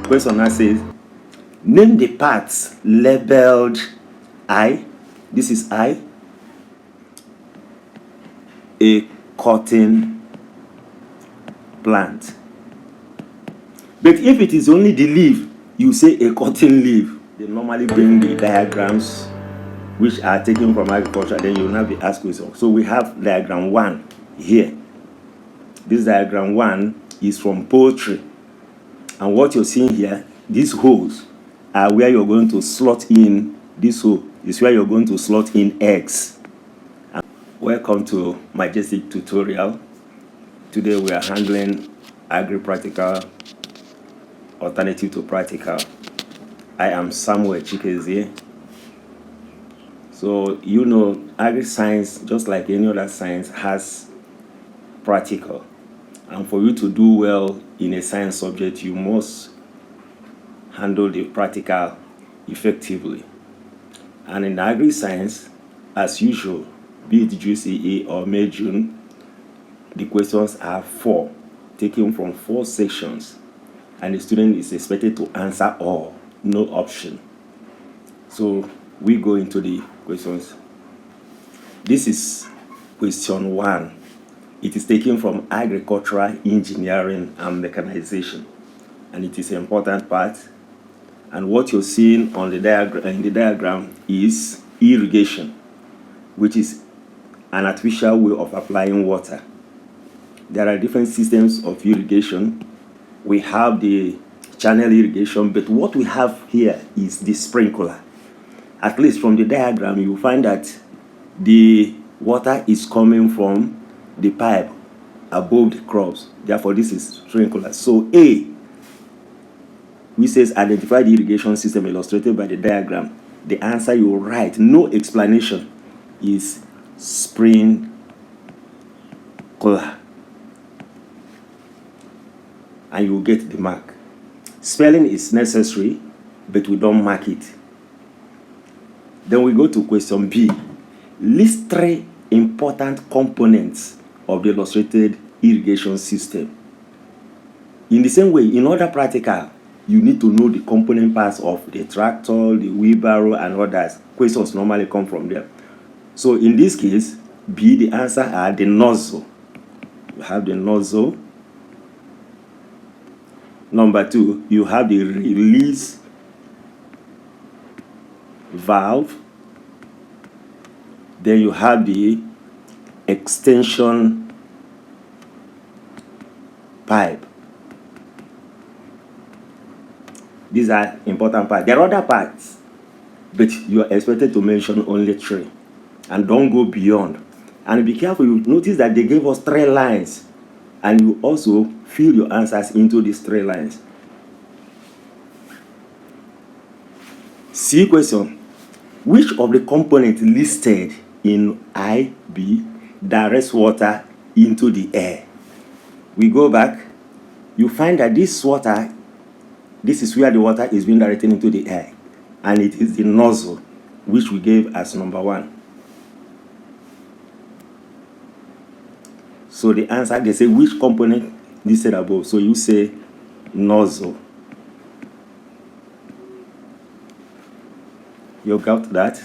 Question now says, name the parts labeled I. This is I. A cotton plant. But if it is only the leaf, you say a cotton leaf. They normally bring the diagrams which are taken from agriculture, then you will not be asked questions. So we have diagram 1 here. This diagram 1 is from poultry. And what you're seeing here, these holes are where you're going to slot in. This hole is where you're going to slot in eggs. Welcome to Majestic tutorial. Today we are handling agri-practical, alternative to practical. I am Samuel Chikeze. So you know, agri-science, just like any other science, has practical. And for you to do well in a science subject, you must handle the practical effectively. And in agri-science, as usual, be it GCE or May-June, the questions are 4, taken from 4 sections, and the student is expected to answer all, no option. So we go into the questions. This is question 1. It is taken from agricultural engineering and mechanization, and it is an important part. And what you're seeing on the diagram is irrigation, which is an artificial way of applying water. There are different systems of irrigation. We have the channel irrigation, but what we have here is the sprinkler. At least from the diagram, you find that the water is coming from the pipe above the crops. Therefore, this is sprinkler. So A, which says identify the irrigation system illustrated by the diagram. The answer you write, no explanation, is sprinkler. And you will get the mark. Spelling is necessary, but we don't mark it. Then we go to question B. List 3 important components of the illustrated irrigation system. In the same way, in other practical, you need to know the component parts of the tractor, the wheelbarrow, and others. Questions normally come from there. So in this case, B, the answer are the nozzle. You have the nozzle. Number 2, you have the release valve. Then you have the extension pipe. These are important parts. There are other parts, but you are expected to mention only 3 and don't go beyond. And be careful, you notice that they gave us 3 lines, and you also fill your answers into these 3 lines. C question. Which of the components listed in IB directs water into the air? We go back, you find that this water, this is where the water is being directed into the air, and it is the nozzle, which we gave as number 1. So the answer, they say which component listed above. So you say nozzle. You got that?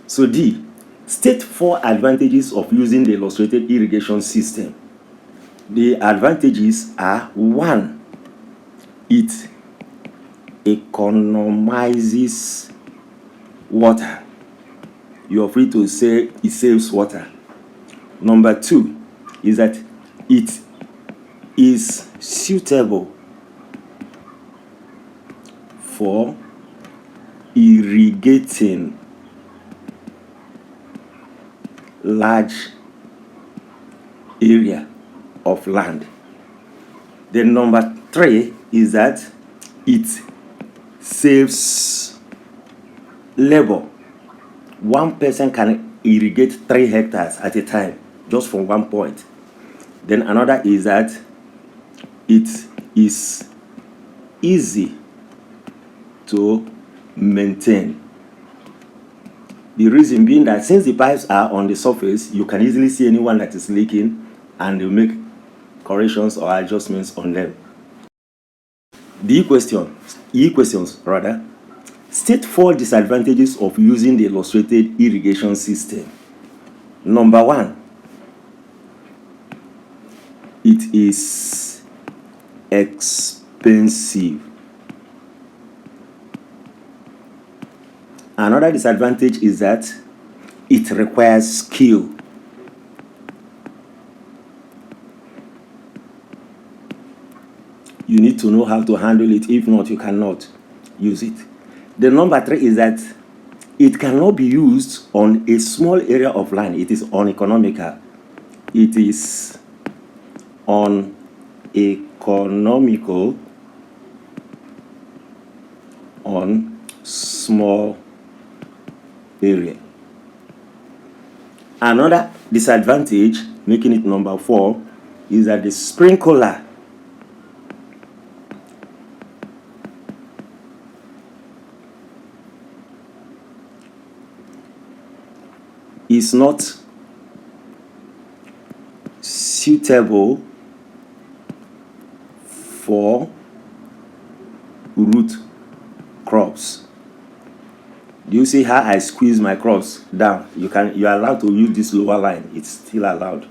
So D, state 4 advantages of using the illustrated irrigation system. The advantages are: 1, it economizes water. You're free to say it saves water. Number 2 is that it is suitable for irrigating large area of land. Then number 3 is that it saves labor. One person can irrigate 3 hectares at a time, just from one point. Then another is that it is easy to maintain. The reason being that since the pipes are on the surface, you can easily see anyone that is leaking, and you make corrections or adjustments on them. The questions rather. State 4 disadvantages of using the illustrated irrigation system. Number 1, it is expensive. Another disadvantage is that it requires skill. You need to know how to handle it. If not, you cannot use it. The number 3 is that it cannot be used on a small area of land. It is uneconomical. It is uneconomical on small area. Another disadvantage, making it number 4, is that the sprinkler is not suitable for root crops. Do you see how I squeeze my crops down? You are allowed to use this lower line. It's still allowed.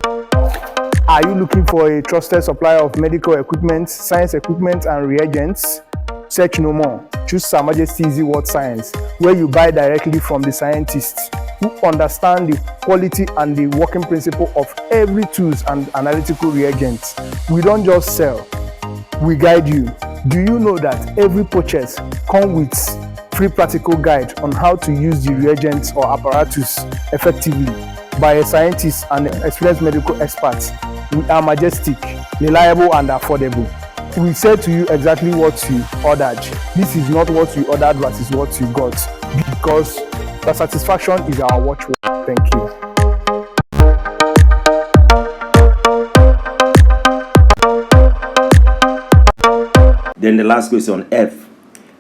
Are you looking for a trusted supplier of medical equipment, science equipment, and reagents? Search no more. Choose Her Majesty Easy Word Science, where you buy directly from the scientists who understand the quality and the working principle of every tools and analytical reagents. We don't just sell, we guide you. Do you know that every purchase comes with free practical guide on how to use the reagents or apparatus effectively by a scientist and experienced medical experts? We are majestic, reliable, and affordable. We say to you exactly what you ordered. This is not what you ordered versus what you got, because the satisfaction is our watchword. Thank you. Then the last question, F.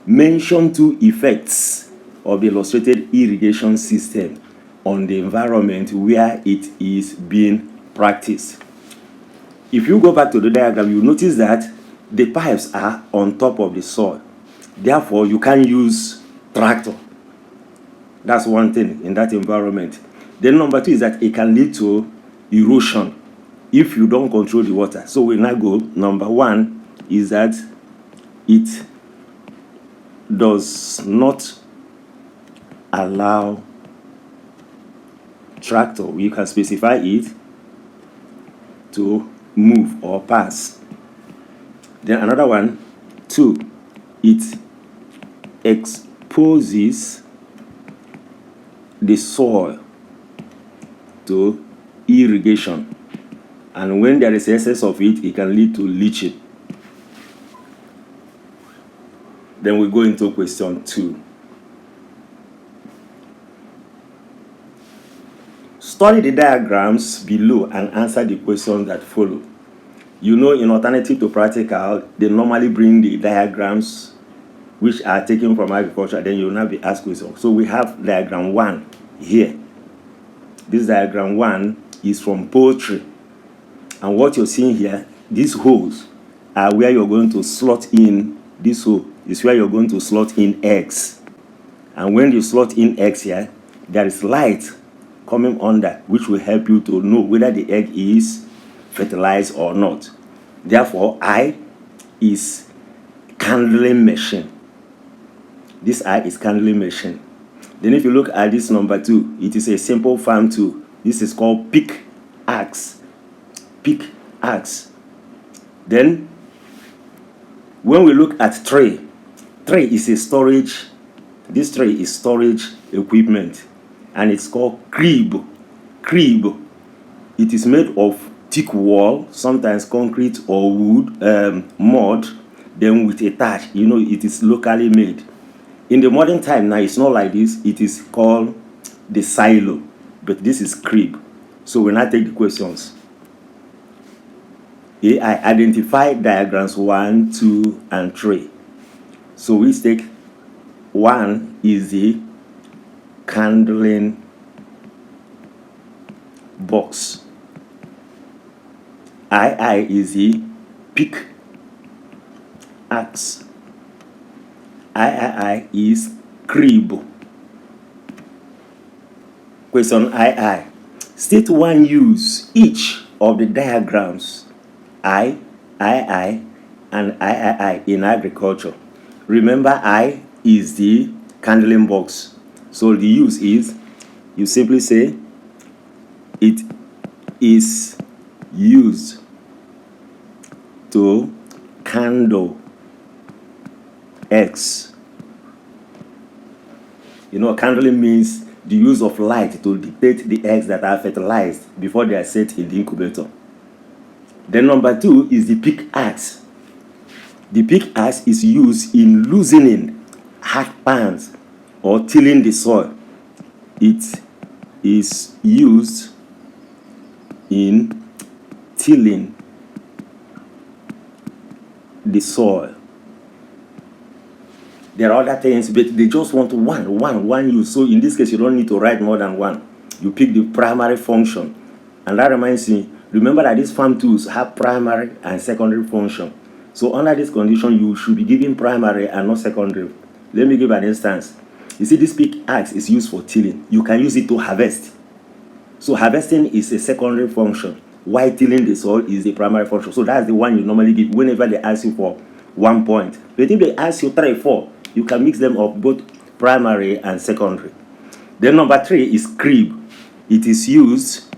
Mention 2 effects of the illustrated irrigation system on the environment where it is being practiced. If you go back to the diagram, you notice that the pipes are on top of the soil. Therefore, you can use tractor. That's one thing in that environment. Then number 2 is that it can lead to erosion if you don't control the water. So we now go, number 1 is that it does not allow tractor, we can specify it, to move or pass. Then another one, 2, it exposes the soil to irrigation, and when there is excess of it, it can lead to leaching. Then we go into question 2. Study the diagrams below and answer the questions that follow. You know, in alternative to practical, they normally bring the diagrams which are taken from agriculture, then you will now be asked questions. So we have diagram 1 here. This diagram 1 is from poultry. And what you're seeing here, these holes are where you're going to slot in. This hole is where you're going to slot in eggs. And when you slot in eggs here, there is light coming under, which will help you to know whether the egg is fertilized or not. Therefore, I is candling machine. This I is candling machine. Then if you look at this number 2, it is a simple farm tool. This is called pick axe. Pick axe. Then when we look at tray is a storage. This tray is storage equipment, and it's called crib. Crib. It is made of thick wall, sometimes concrete or wood, mud, then with a thatch. You know, it is locally made. In the modern time now, it's not like this. It is called the silo, but this is crib. So when I take the questions, I identify diagrams 1, 2, and 3. So we take 1 is the candling box. I is the pick pickaxe. I is crib. Question II. State one use each of the diagrams I, and III in agriculture. Remember, I is the candling box. So the use is, you simply say, it is used to candle X. You know, candling means the use of light to depict the eggs that are fertilized before they are set in the incubator. Then number 2 is the pickaxe. The pickaxe is used in loosening hard pans or tilling the soil. It is used in tilling the soil. There are other things, but they just want one use. So in this case, you don't need to write more than one. You pick the primary function. And that reminds me, remember that these farm tools have primary and secondary function. So under this condition, you should be giving primary and not secondary. Let me give an instance. You see, this pickaxe is used for tilling. You can use it to harvest. So harvesting is a secondary function, while tilling the soil is the primary function. So that's the one you normally give whenever they ask you for 1 point. But if they ask you 3, 4, you can mix them up, both primary and secondary. Then number 3 is crib. It is used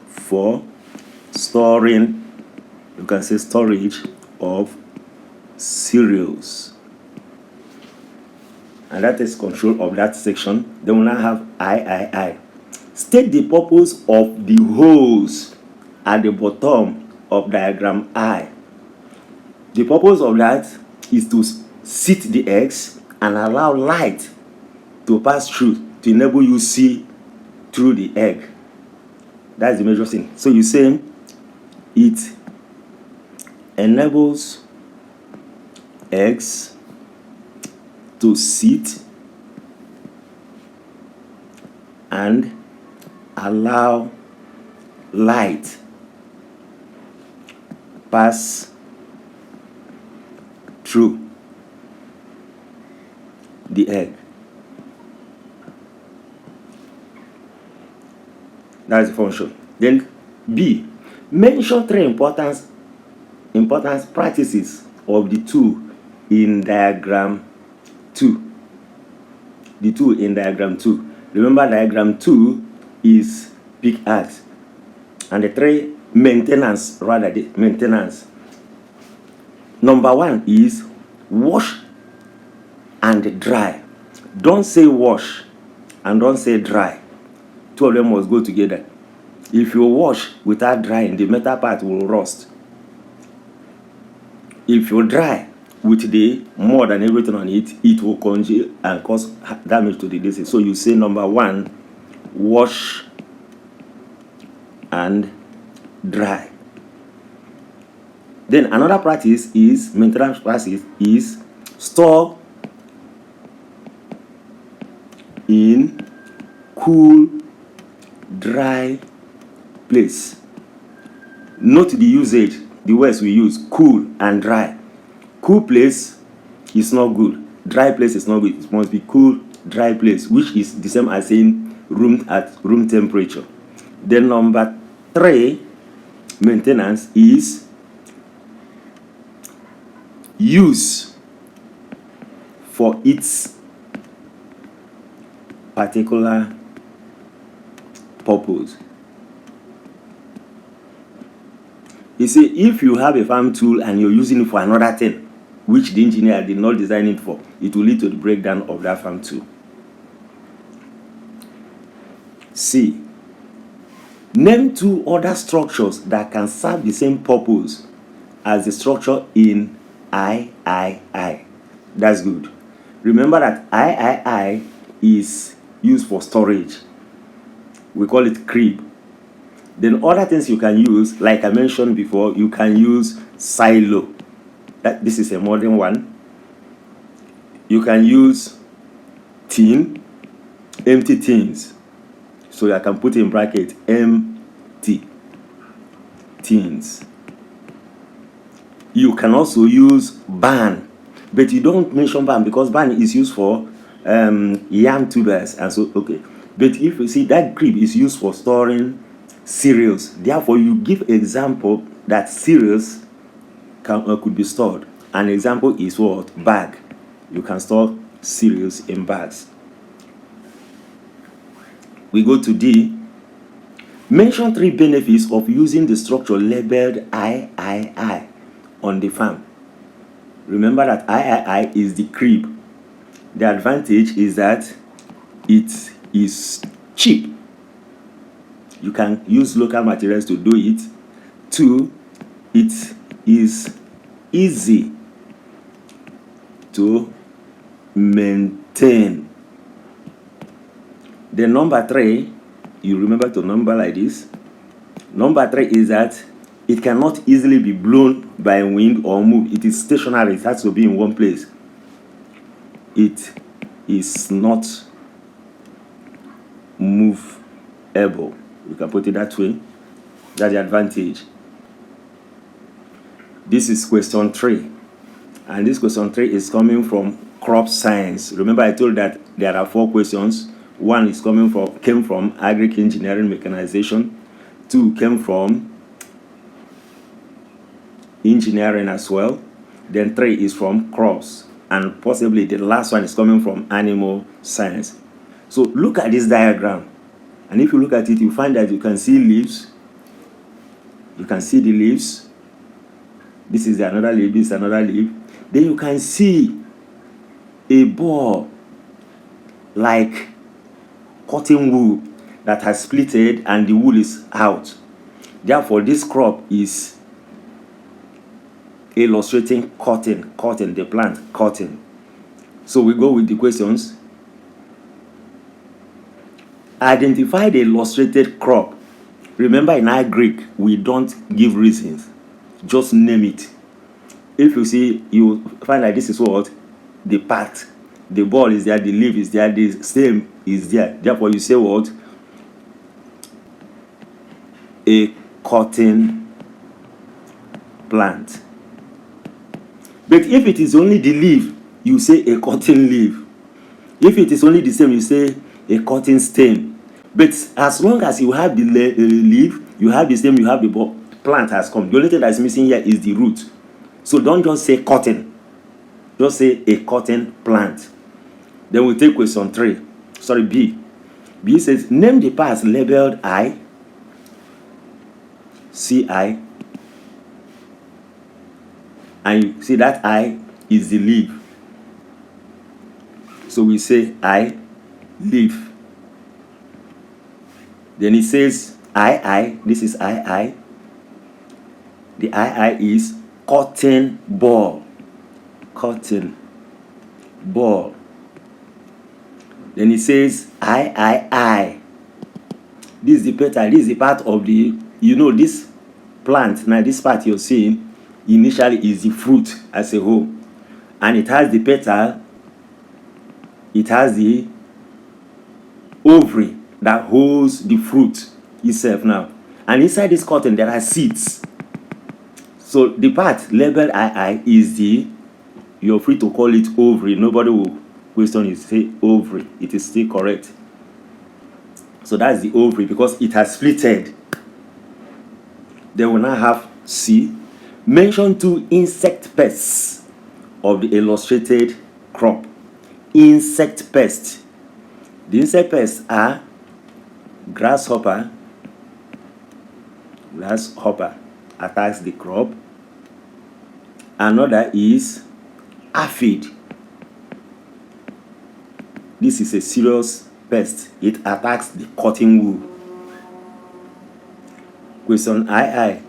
for storing, you can say storage of cereals. And that is control of that section. Then we now have I. State the purpose of the holes at the bottom of diagram I. The purpose of that is to seat the eggs and allow light to pass through to enable you see through the egg. That's the major thing. So you say it enables eggs to sit and allow light pass through the egg. That's the function. Then B, mention 3 important practices of the tool in diagram 2. The tool in diagram 2. Remember, diagram 2 is pickaxe, and the 3 maintenance. Number 1 is wash and dry. Don't say wash and don't say dry. 2 of them must go together. If you wash without drying, the metal part will rust. If you dry with the mud and everything on it, it will congeal and cause damage to the disc. So you say number 1, wash and dry. Then another maintenance practice is store in cool, dry place. Note the usage, the words we use, cool and dry. Cool place is not good. Dry place is not good. It must be cool, dry place, which is the same as saying room at room temperature. Then number 3, maintenance, is use for its particular purpose. You see, if you have a farm tool and you're using it for another thing, which the engineer did not design it for, it will lead to the breakdown of that farm tool. C, name 2 other structures that can serve the same purpose as the structure in I. That's good. Remember that I is used for storage. We call it crib. Then other things you can use, like I mentioned before, you can use silo. This is a modern one. You can use tin, empty tins. So I can put in bracket empty tins. You can also use barn, but you don't mention barn because barn is used for yam tubers and so okay. But if you see that crib is used for storing cereals, therefore you give example that cereals could be stored. An example is what? Bag. You can store cereals in bags. We go to D. Mention 3 benefits of using the structure labeled III on the farm. Remember that III is the crib. The advantage is that it is cheap. You can use local materials to do it. 2, it is easy to maintain. The number 3, you remember to number like this. Number 3 is that it cannot easily be blown by wind or move. It is stationary. It has to be in one place. It is not movable. You can put it that way. That's the advantage. This is question 3. And this question 3 is coming from crop science. Remember I told that there are 4 questions. 1 is came from agri engineering mechanization. 2 came from engineering as well. Then 3 is from crops. And possibly the last one is coming from animal science. So look at this diagram. And if you look at it, you find that you can see leaves. You can see the leaves. This is another leaf, this is another leaf. Then you can see a ball like cotton wool that has splitted and the wool is out. Therefore, this crop is illustrating cotton, the plant, cotton. So we go with the questions. Identify the illustrated crop. Remember in our Greek, we don't give reasons. Just name it. If you see, you find that this is what? The part. The ball is there, the leaf is there, the stem is there. Therefore, you say what? A cotton plant. But if it is only the leaf, you say a cotton leaf. If it is only the stem, you say a cotton stem. But as long as you have the leaf, you have the stem, you have the ball, plant has come. The only thing that is missing here is the root. So don't just say cotton. Just say a cotton plant. Then we take question 3. Sorry, B. B says, name the parts labeled I, CI, and you see that I is the leaf. So we say I, leaf. Then it says II, this is II. The II is cotton ball. Cotton ball. Then it says I. This is the petal. This is the part of the, this plant. Now this part you're seeing initially is the fruit as a whole. And it has the petal. It has the ovary that holds the fruit itself now. And inside this cotton there are seeds. So the part labeled II is the, you're free to call it ovary. Nobody will question it, say ovary. It is still correct. So that's the ovary because it has splitted. Then we now have C. Mention 2 insect pests of the illustrated crop. Insect pests. The insect pests are grasshopper. Grasshopper attacks the crop. Another is aphid. This is a serious pest. It attacks the cotton wool. Question II.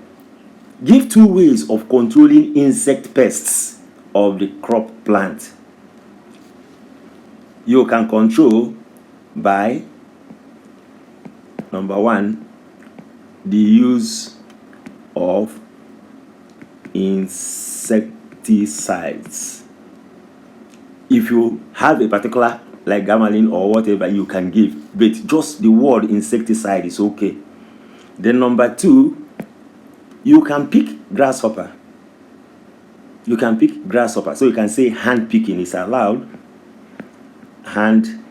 Give 2 ways of controlling insect pests of the crop plant. You can control by number 1, the use of insecticides. If you have a particular like gamalin or whatever, you can give, but just the word insecticide is okay. Then number 2, you can pick grasshopper. You can pick grasshopper. So you can say hand picking is allowed. Hand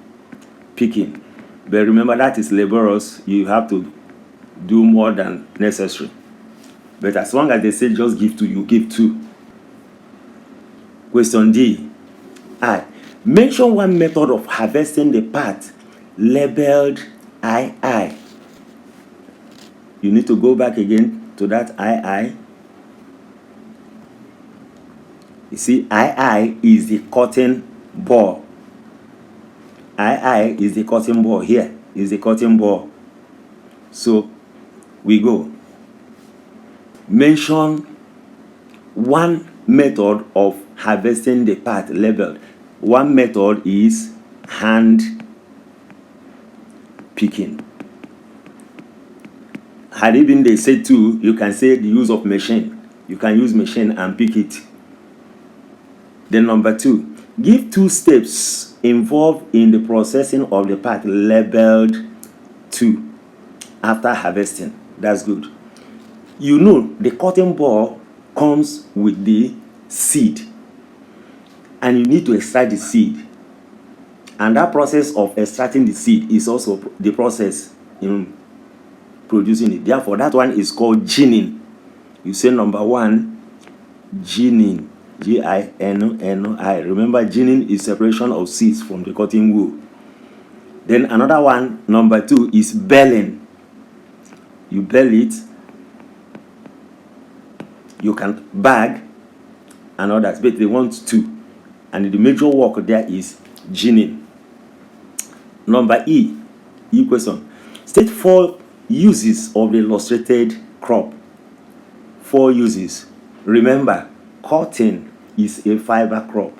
picking. But remember, that is laborious. You have to do more than necessary. But as long as they say just give 2, you give 2. Question D. I. Mention one method of harvesting the part labeled II. You need to go back again to that II. You see, II is the cotton ball. II is the cotton ball. Here is the cotton ball. So we go. Mention one method of harvesting the part labeled. One method is hand picking. Had it been they say 2, you can say the use of machine. You can use machine and pick it. Then number 2, give 2 steps involved in the processing of the part labeled 2 after harvesting. That's good. You know the cotton ball comes with the seed, and you need to extract the seed. And that process of extracting the seed is also the process in producing it. Therefore, that one is called ginning. You say number 1, ginning. G-I-N-N-I. Remember, ginning is separation of seeds from the cotton wool. Then another one, number 2, is belling. You bell it. You can bag and others, but they want 2. And the major work there is ginning. Number E question. State 4 uses of the illustrated crop. 4 uses. Remember, cotton is a fiber crop,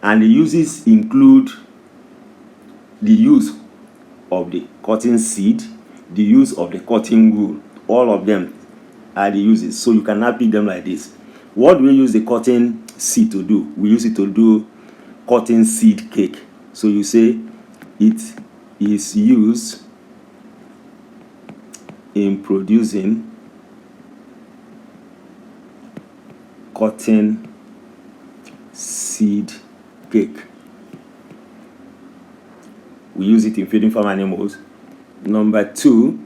and the uses include the use of the cotton seed, the use of the cotton wool. All of them are the uses. So you cannot pick them like this. What do we use the cotton seed to do? We use it to do cotton seed cake. So you say it is used in producing cotton seed cake. We use it in feeding farm animals. Number 2,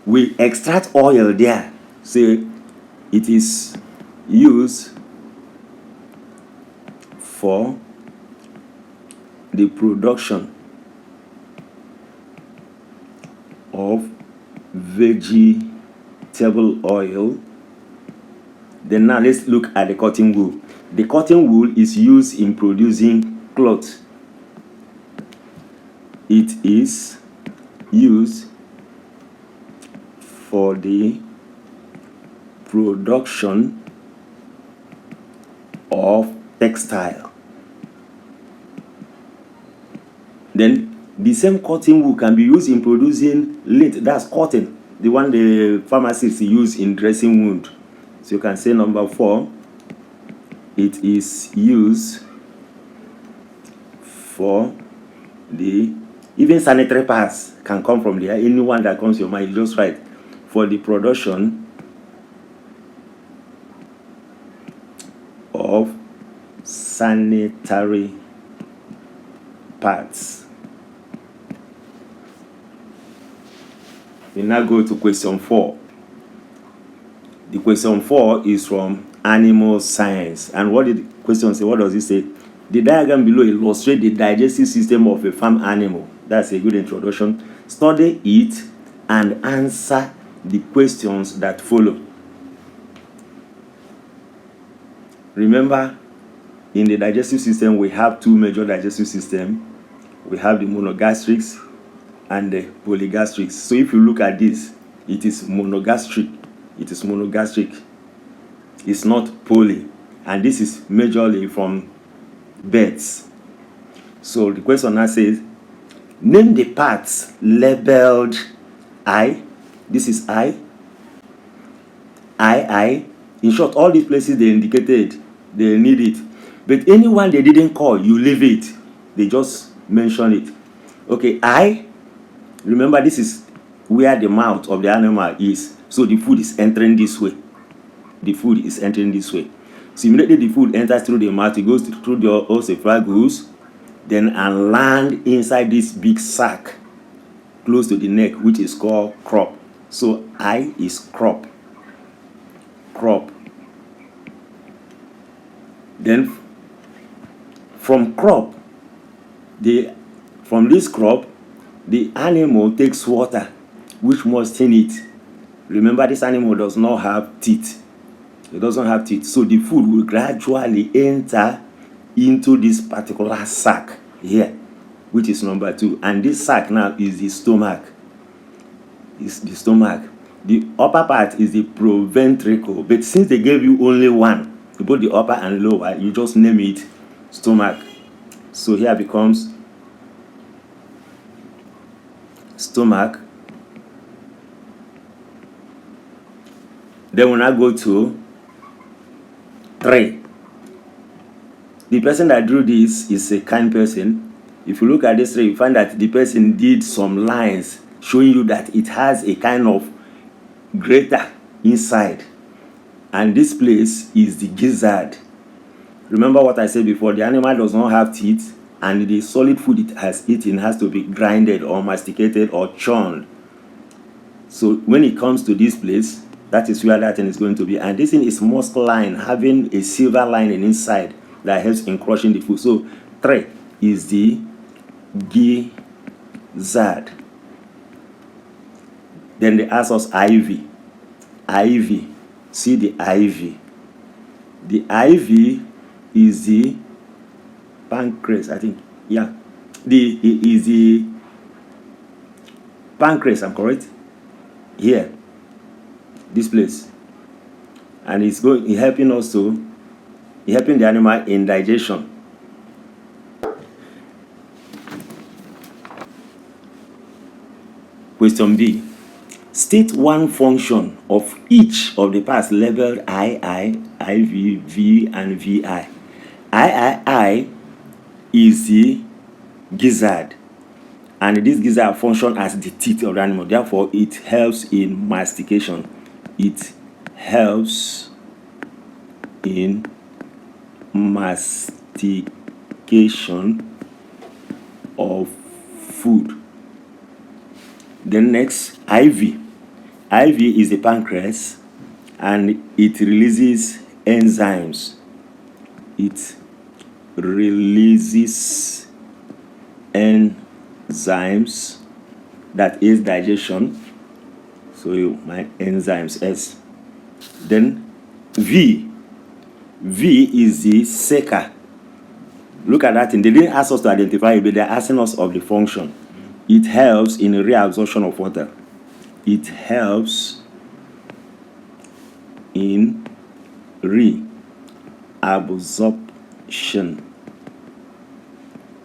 we extract oil there. Say it is used for the production of vegetable oil. Then now let's look at the cotton wool. The cotton wool is used in producing cloth. It is used for the production of textile. Then the same cotton wool can be used in producing lint. That's cotton, the one the pharmacists use in dressing wound. So you can say number 4, it is used for the, even sanitary pads can come from there. Anyone that comes to your mind, you just write, for the production of sanitary pads. We now go to question 4. The question 4 is from animal science. And what did the question say? What does it say? The diagram below illustrates the digestive system of a farm animal. That's a good introduction. Study it and answer the questions that follow. Remember, in the digestive system, we have 2 major digestive systems. We have the monogastrics and the polygastrics. So if you look at this, it is monogastric. It is monogastric. It's not poly. And this is majorly from birds. So the question now says, name the parts labeled I. This is I. In short, all these places they indicated, they need it. But anyone they didn't call, you leave it. They just mention it. Okay, I. Remember, this is where the mouth of the animal is. So the food is entering this way. the food is entering this way. So immediately the food enters through the mouth, it goes through the oesophagus, then and land inside this big sac close to the neck, which is called crop. So I is crop. Then from this crop, the animal takes water, which must in it. Remember, this animal does not have teeth. It doesn't have teeth. So the food will gradually enter into this particular sac here, which is number 2. And this sac now is the stomach. The upper part is the proventricle. But since they gave you only one, both the upper and lower, you just name it stomach. So here becomes stomach. Then when I go to 3, the person that drew this is a kind person. If you look at this 3, you find that the person did some lines showing you that it has a kind of greater inside, and this place is the gizzard. Remember what I said before, the animal does not have teeth, and the solid food it has eaten has to be grinded or masticated or churned. So when it comes to this place, that is where that thing is going to be. And this thing is musculine, having a silver lining inside that helps in crushing the food. So 3 is the gizzard. Then they ask us IV. See the IV. The IV is the pancreas, I think. Yeah. Is the pancreas, I'm correct? Here. This place. And it's helping the animal in digestion. Question B. State one function of each of the parts labeled II, IV, V, and VI. III is the gizzard, and this gizzard functions as the teeth of the animal. Therefore, it helps in mastication. It helps in mastication of food. Then next, IV. IV is the pancreas, and it releases enzymes. It releases enzymes, that is digestion. So my enzymes S. Then V is the seeker. Look at that thing. They didn't ask us to identify it, but they're asking us of the function. It helps in reabsorption of water. It helps in reabsorption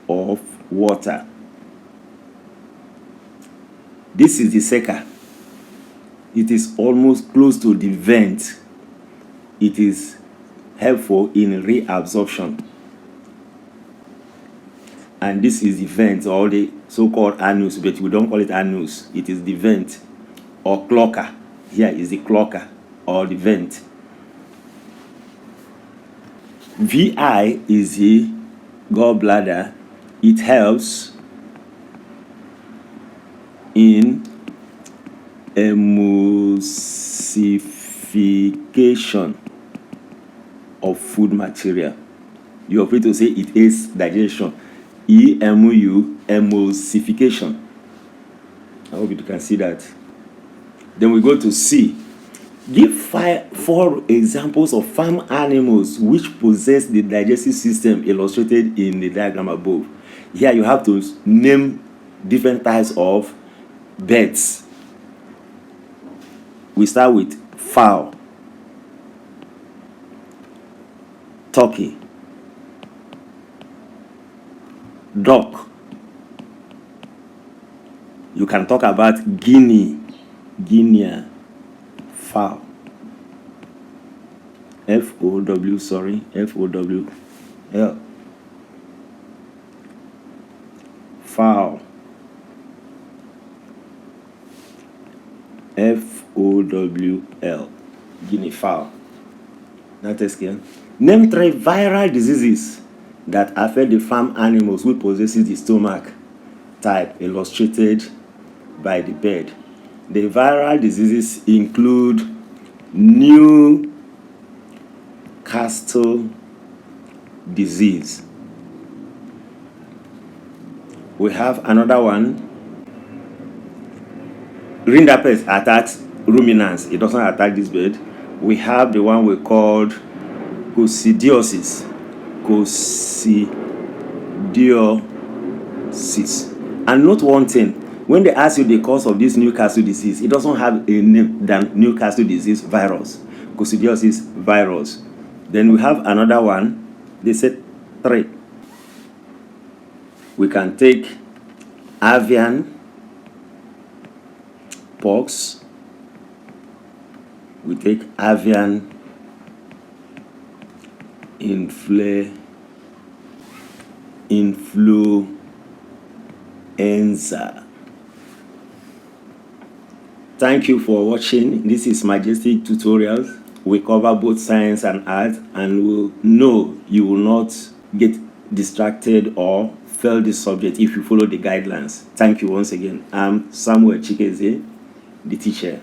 of water. This is the seeker. It is almost close to the vent. It is helpful in reabsorption. And this is the vent, or the so-called anus, but we don't call it anus. It is the vent or cloaca. Here is the cloaca or the vent. VI is the gallbladder. It helps in emulsification of food material. You are free to say it is digestion. Emulsification. I hope you can see that. Then we go to C. Give 4 examples of farm animals which possess the digestive system illustrated in the diagram above. Here you have to name different types of birds. We start with fowl, turkey, duck. You can talk about guinea fowl. F-O-W-L. Fowl. F-O-W-L. Guinea fowl. That is clear. Name 3 viral diseases that affect the farm animals which possesses the stomach type illustrated by the bird. The viral diseases include Newcastle disease. We have another one. Rinderpest attacks ruminants. It doesn't attack this bird. We have the one we called coccidiosis. And note one thing, when they ask you the cause of this Newcastle disease, it doesn't have a name than Newcastle disease virus, coccidiosis virus. Then we have another one. They said 3. We can take avian pox. We take avian influenza. Thank you for watching. This is Majestic Tutorials. We cover both science and art, and we'll know you will not get distracted or fail this subject if you follow the guidelines. Thank you once again. I'm Samuel Chikeze, the teacher.